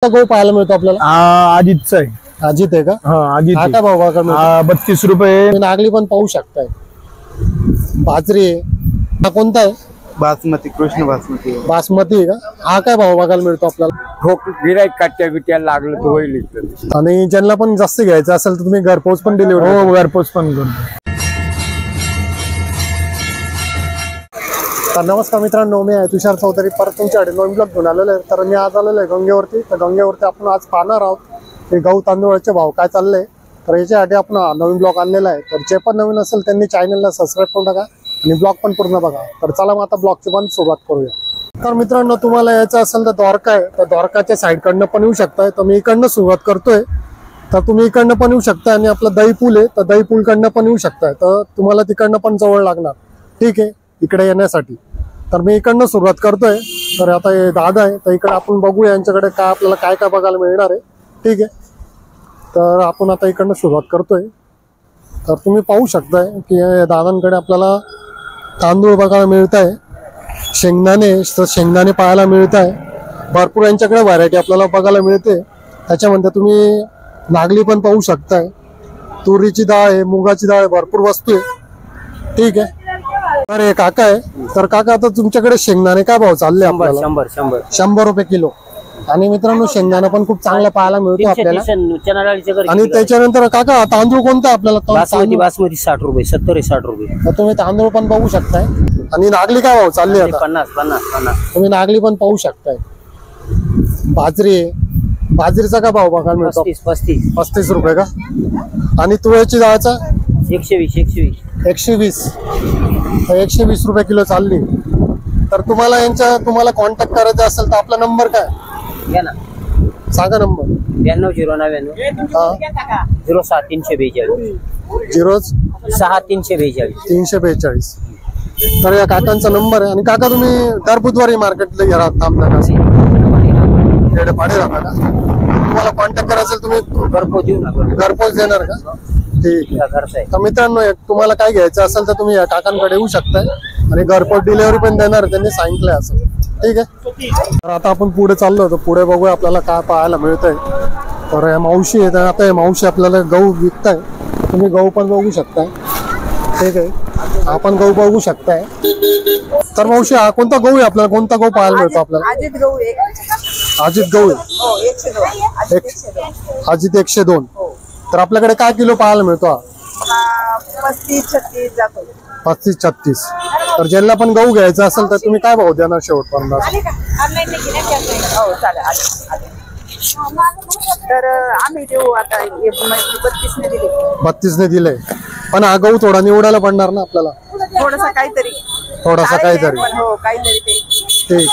गहू पाहायला मिळतो आपल्याला? अजितचा आहे. अजित आहे का? हा अजित. काय भाव का? 32 रुपये. नागली पण पाहू शकताय. बाजरी आहे. हा कोणता आहे? बासमती, कृष्ण बासमती. बासमती आहे का? हा काय भाव बघायला मिळतो आपल्याला? ठोक गिराईक काट्या बिट्या लागलं तर होईल. आणि ज्यांना पण जास्त घ्यायचं असेल तर तुम्ही घरपोच पण डिलिव्हरी? हो घरपोच पण करतो. तर नमस्कार मित्रांनो, मी आहे तुषार चौधरी. परत तुमच्याकडे नवीन ब्लॉग घेऊन आलेलो आहे. तर मी आज आलेलो आहे गंगेवरती. तर गंगेवरती आपण आज पाहणार आहोत की गहू तांदूळाचे भाव काय चालले. तर याच्यासाठी आपण नवीन ब्लॉग आणलेला आहे. तर जे पण नवीन असेल त्यांनी चॅनलला सबस्क्राईब करून टाका आणि ब्लॉग पण पूर्ण बघा. तर चला मग आता ब्लॉगची पण सुरुवात करूया. तर मित्रांनो, तुम्हाला यायचं असेल तर द्वारका आहे. तर द्वारकाच्या साईडकडनं पण येऊ शकताय. तर मी इकडनं सुरुवात करतोय. तर तुम्ही इकडनं पण येऊ शकता आणि आपलं दही पूल आहे तर दही पूलकडनं पण येऊ शकताय. तर तुम्हाला तिकडनं पण जवळ लागणार. ठीक आहे, इकडे येण्यासाठी. तर मी इकडनं सुरुवात करतोय. तर आता हे दादा आहे तर इकडे आपण बघूया यांच्याकडे काय आपल्याला काय काय बघायला मिळणार आहे. ठीक आहे, तर आपण आता इकडनं सुरुवात करतोय. तर तुम्ही पाहू शकताय की दादांकडे आपल्याला तांदूळ बघायला मिळत आहे. शेंगदाणे पाहायला मिळत आहे. भरपूर यांच्याकडे व्हरायटी आपल्याला बघायला मिळते. त्याच्यामध्ये तुम्ही नागली पण पाहू शकताय. तुरीची डाळ आहे, मुगाची डाळ आहे, भरपूर वस्तू आहे. ठीक आहे. तर हे काका आहे. तर काका, आता तुमच्याकडे शेंगदाणे काय भाव चालले आपल्याला? 100 रुपये किलो. आणि मित्रांनो, शेंगदाणा पण खूप चांगला पाहायला मिळतो आपल्याला. आणि त्याच्यानंतर काका, तांदूळ कोणता आपल्याला? बासमती 60 रुपये, 70 60 रुपये. तर तुम्ही तांदूळ पण पाहू शकताय. आणि नागली काय भाव चालली आता? 50. तुम्ही नागली पण पाहू शकताय. बाजरी आहे. बाजरीचा काय भाव बघायला मिळतो? 35 रुपये का? आणि तुळ्याची डाळचा 120 तर 120 रुपये किलो चालली. तर तुम्हाला कॉन्टॅक्ट करायचा असेल तर आपला नंबर काय सांगा? नंबर 9299 06 342. तर या काकांचा नंबर आहे. आणि काका, तुम्ही दर बुधवारी मार्केटला थांबता का? पाडे राहता का? तुम्हाला कॉन्टॅक्ट करायचं तुम्ही घरपोच देणार का? ठीक आहे. तर मित्रांनो, तुम्हाला काय घ्यायचं असेल तर तुम्ही या काकांकडे येऊ शकताय आणि घरपोच डिलिव्हरी पण देणार, त्यांनी सांगितलंय असं. ठीक आहे. तर आता आपण पुढे चाललो होतो. पुढे बघूया आपल्याला काय पाहायला मिळतंय. तर या मावशी आहे. तर आता हे मावशी आपल्याला गहू विकताय. तुम्ही गहू पण बघू शकताय. ठीक आहे, आपण गहू बघू शकताय. तर मावशी, हा कोणता गहू आहे आपल्याला? कोणता गहू पाहायला मिळतो आपल्याला? अजित गहू आहे. अजित 102. तर आपल्याकडे काय किलो पाहायला मिळतो? 35-36 जातो. 35-36. तर ज्यांना पण गहू घ्यायचा असेल तर तुम्ही काय भाव देणार शेवटपर्यंत? तर आम्ही देऊ आता 32 दिले. 32 ने दिले. पण हा गहू थोडा निवडायला पडणार ना आपल्याला? थोडासा काहीतरी. हो, काहीतरी ते. ठीक.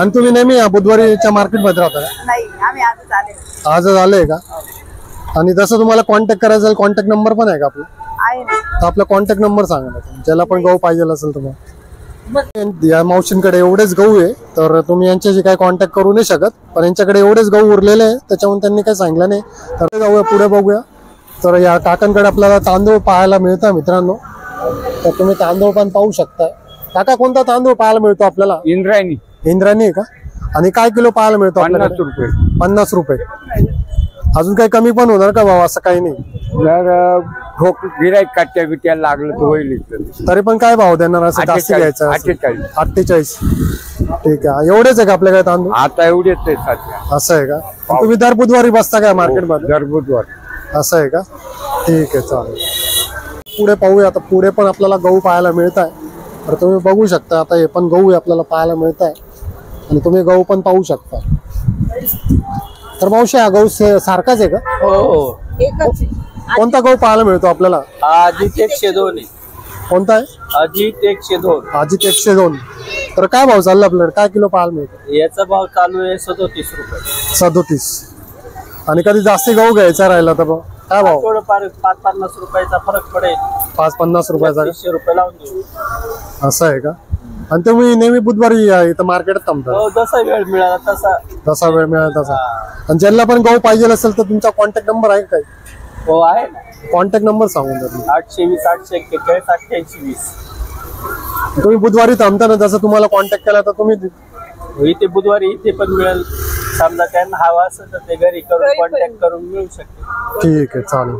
आणि तुम्ही नेहमी बुधवारीच्या मार्केटमध्ये राहता का? नाही, आम्ही आजच आले का? आणि जसं तुम्हाला कॉन्टॅक्ट करायचं असेल, कॉन्टॅक्ट नंबर पण आहे का आपला? आहे ना. तर आपला कॉन्टॅक्ट नंबर सांगा ना, ज्याला पण गहू पाहिजे असेल तुम्हाला. या मावशींकडे एवढेच गहू आहे. तर तुम्ही यांच्याशी काय कॉन्टॅक्ट करू नाही शकत. पण यांच्याकडे एवढेच गहू उरलेले आहे, त्याच्यामुळे त्यांनी काही सांगितलं नाही. तर जाऊया पुढे बघूया. तर या काकांकडे आपल्याला तांदूळ पाहायला मिळतात मित्रांनो. तर तुम्ही तांदूळ पण पाहू शकता. काका, कोणता तांदूळ पाहायला मिळतो आपल्याला? इंद्रायणी आहे का? आणि काय किलो पाहायला मिळतो आपल्याला? 50 रुपये. अजून काही कमी पण होणार का भाव? असं काही नाही. जर ठोक गिराईक काट्या बिट्या लागलं तर होईल. तरी पण काय भाव देणार? असं जास्त घ्यायचं? 48. ठीक आहे. एवढेच आहे का आपल्याकडे तांदूळ? आता एवढेच आहे सध्या. असं आहे का? तुम्ही दर बुधवारी बसता काय मार्केटमध्ये? दर बुधवारी. असं आहे का? ठीक आहे, चालेल. पुढे पाहूया. आता पुढे पण आपल्याला गहू पाहायला मिळत आहे. तर तुम्ही बघू शकता. आता हे पण गहू आपल्याला पाहायला मिळत आहे आणि तुम्ही गहू पण पाहू शकता. तर मावशी, हा गहू सारखाच आहे का? हो. कोणता गहू पाहायला मिळतो आपल्याला? अजित 102. कोणता आहे? अजित 102. अजित 102. तर काय भाव चालला आपल्याकडे? काय किलो पाहायला मिळतो? याचा भाव चालू आहे 37 रुपये. 37. आणि कधी जास्ती गहू घ्यायचा राहिला तर काय भाव? थोडंफार 5-50 रुपयाचा फरक पडेल. 5-50 रुपयाचा? 300 रुपये लावून देऊ. असं आहे का? आणि तुम्ही नेहमी बुधवारी इथं मार्केटात थांबता? जसा वेळ मिळाला तसा वेळ मिळाला तसा. आणि ज्यांना पण गहू पाहिजे असेल तर तुमचा कॉन्टॅक्ट नंबर आहे काय? हो, आहे. कॉन्टॅक्ट नंबर सांगून द्या. 820 841 8820. तुम्ही बुधवारी थांबता ना, जसं तुम्हाला कॉन्टॅक्ट केला तर तुम्ही इथे बुधवारी इथे पण मिळेल, समजा त्यांना हवा असेल तर ते घरी करून कॉन्टॅक्ट करून मिळू शकते. ठीक आहे, चालेल.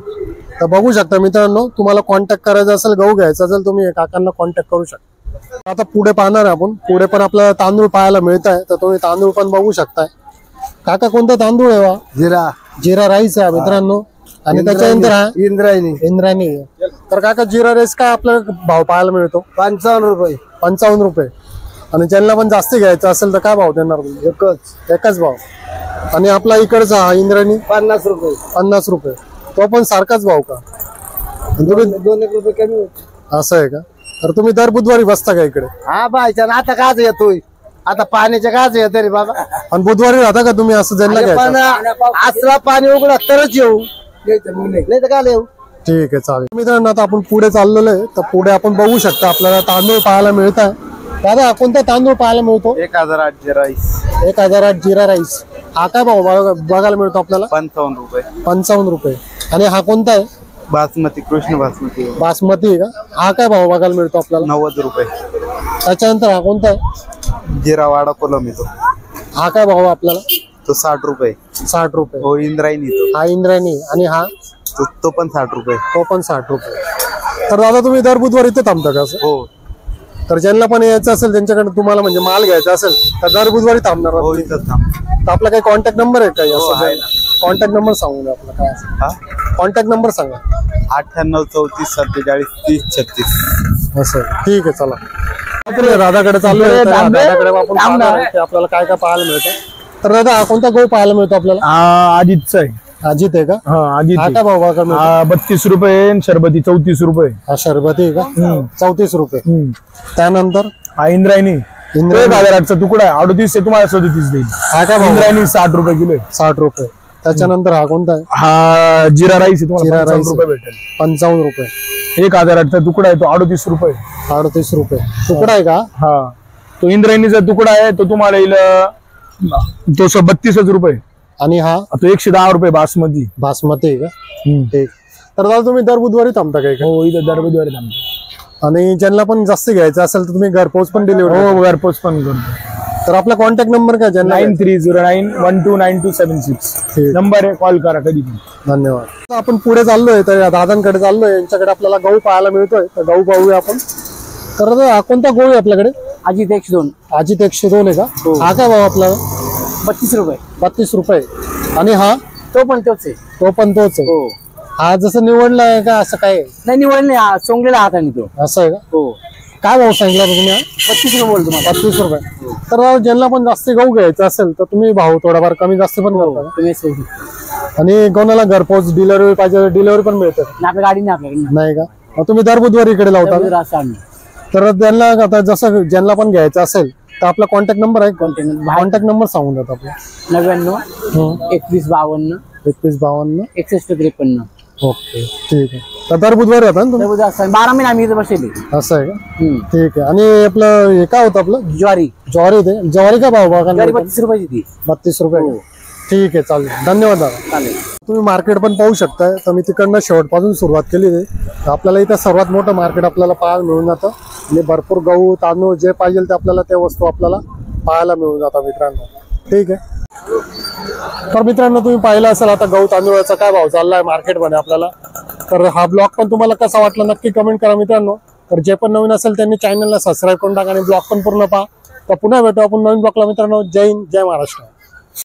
तर बघू शकता मित्रांनो, तुम्हाला कॉन्टॅक्ट करायचा असेल, गहू घ्यायचा असेल, तुम्ही या काकांना कॉन्टॅक्ट करू शकता. आता पुढे पाहणार आहे आपण. पुढे पण आपल्याला तांदूळ पाहायला मिळत आहे, तर तुम्ही तांदूळ पण बघू शकताय. काका कोणता तांदूळ आहे? जिरा राईस आहे मित्रांनो. आणि त्याच्यानंतर हा इंद्रायणी आहे. तर काका जिरा राईस काय आपल्याला भाव पाहायला मिळतो? 55 रुपये. 55 रुपये. आणि ज्यांना पण जास्त घ्यायचं असेल तर काय भाव देणार तुम्ही? एकच भाव. आणि आपला इकडचा हा इंद्रायणी 50 रुपये. 50 रुपये. तो पण सारखाच भाव का? तुम्ही 2 रुपये कमी होते. असं आहे का? तर तुम्ही दर बुधवारी बसता का इकडे? हा बायचा आता काच येतोय, आता पाण्याच्या काच येते रे बाबा. आणि बुधवारी राहता का तुम्ही? असं ज्यांना पण घ्यायचं. असला पाणी उघडा तरच येऊ, नाही तर काय येऊ. ठीक आहे, चालेल. मित्रांनो, आता आपण पुढे चाललेलो आहे. तर पुढे आपण बघू शकता आपल्याला तांदूळ पाहायला मिळत आहे. दादा कोणता तांदूळ पाहायला मिळतो? 1008 जिरा राईस. 1008 जिरा राईस. हा काय भाव बघायला मिळतो आपल्याला? 55 रुपये. 55 रुपये. आणि हा कोणता आहे? बासमती, कृष्ण बासमती. बासमती आहे का? हा काय भाव बघायला मिळतो आपल्याला? 90 रुपये. त्याच्यानंतर हा कोणता आहे? जिरा वाडा कोलम येतो, हा काय भाव आपल्याला? तो 60 रुपये. 60 रुपये. हो इंद्रायणी तो. हा इंद्रायणी. आणि हा? तो पण 60 रुपये. तो पण 60 रुपये. तर दादा तुम्ही दर बुधवारी इथे थांबता का? असं? हो तर ज्यांना पण यायचं असेल, त्यांच्याकडे तुम्हाला म्हणजे माल घ्यायचा असेल तर दर बुधवारी थांबणार हो आहात? इथं थांब. तर आपला काही कॉन्टॅक्ट नंबर आहे का? हो, आहे ना. कॉन्टॅक्ट नंबर सांगून द्या आपला. काय हा कॉन्टॅक्ट नंबर सांगा. 98 34 47 30 36. असं. ठीक आहे, चला. आपण दादाकडे चाललोय. तर दादाकडे आपण पाहणार आहे की आपल्याला काय काय पाहायला मिळतं. तर दादा हा कोणता गहू पाहायला मिळतो आपल्याला? हा अजितचा आहे. अजित आहे का? हा अजित हा आहे. काय भाव बघायला मिळतो? हा 32 रुपये आणि शरबती 34 रुपये. हा शरबती आहे का? 34 रुपये. त्यानंतर हा इंद्रायणी. इंद्रायणी. 1008चा तुकडा आहे. 38 आहे, तुम्हाला 37 देईल. हा काय भाव? इंद्रायणी 60 रुपये किलो आहे. 60 रुपये. त्याच्यानंतर हा कोणता आहे? हा जिरा राईस आहे, तुम्हाला जिरा 55 राईस रुपये भेटेल. 55 रुपये. 1008चा तुकडा आहे, तो 38 रुपये. 38 रुपये. तुकडा आहे का? हा तो इंद्रायणीचा तुकडा आहे, तो तुम्हाला येईल तो 32 रुपये. आणि हा तो 110 रुपये बासमती. बासमती आहे का? हम्म. ठीक. तर दादा तुम्ही दर बुधवारी थांबता का इकडे? हो इथं दरबुधवारी थांबतो. आणि ज्यांना पण जास्त घ्यायचं असेल तर तुम्ही घरपोच पण डिलिव्हरी? हो घरपोच पण करतो. तर आपला कॉन्टॅक्ट नंबर काय? ज्यांना 9309129276 ठीक. नंबर आहे, कॉल करा कधी पण. धन्यवाद. आता आपण पुढे चाललोय, तर या दादांकडे चाललोय. यांच्याकडे आपल्याला गहू पाहायला मिळतोय. तर गहू पाहूया आपण. तर दादा हा कोणता गहू आहे आपल्याकडे? अजित 102. अजित 102 आहे का? हा काय भाव आपल्याला? 32 रुपये. 32 रुपये. आणि हा? तो पण तोच आहे. तो पण तोच आहे. हो. हा जसं निवडला आहे का? असं काय आहे? नाही निवड नाही, सोंगलेला हाताने तो. असं आहे का? हो. काय भाव सांगितला तुम्ही? 32 रुपये बोलतो मला. 32 रुपये. तर ज्यांना पण जास्त गहू घ्यायचा असेल तर तुम्ही भाव थोडाफार कमी जास्त पण करता का? तुम्ही सोडू शकता. आणि कोणाला घरपोच डिलिव्हरी पाहिजे डिलिव्हरी पण मिळते? आणि आपल्या गाडी नाही आपल्याकडे. नाही का? मग तुम्ही दर बुधवारी इकडे लावता का? असं आम्ही तर त्यांना आता जसं ज्यांना पण घ्यायचं असेल तर आपला कॉन्टॅक्ट नंबर आहे? कॉन्टॅक्ट कॉन्टॅक्ट नंबर सांगून द्या आपला. 99 21 52 31 52. 61 53. ओके, ठीक आहे. तर दर बुधवारी होता ना तुम्ही? 12 महिने आम्ही इथे बसलेले. असं आहे का? ठीक आहे. आणि आपलं हे काय होतं आपलं? ज्वारी. ज्वारी ते ज्वारी का भाव बघा? 32 रुपयाची ती. 32 रुपये. ठीक आहे, चालेल. धन्यवाद दादा. चालेल. तुम्ही मार्केट पण पाहू शकताय. तर मी तिकडनं शेवटपासून सुरुवात केली आहे. तर आपल्याला इथं सर्वात मोठं मार्केट आपल्याला पाहायला मिळून जातं. आणि भरपूर गहू तांदूळ जे पाहिजे ते आपल्याला त्या वस्तू आपल्याला पाहायला मिळून जातात मित्रांनो. ठीक आहे. तर मित्रांनो तुम्ही पाहिलं असेल आता गहू तांदूळाचा काय भाव चाललाय मार्केटमध्ये आपल्याला. तर हा ब्लॉग पण तुम्हाला कसा वाटला नक्की कमेंट करा मित्रांनो. तर जे पण नवीन असेल त्यांनी चॅनलला सबस्क्राईब करून टाका आणि ब्लॉग पण पूर्ण पहा. तर पुन्हा भेटू आपण नवीन ब्लॉगला मित्रांनो. जय हिंद, जय महाराष्ट्र.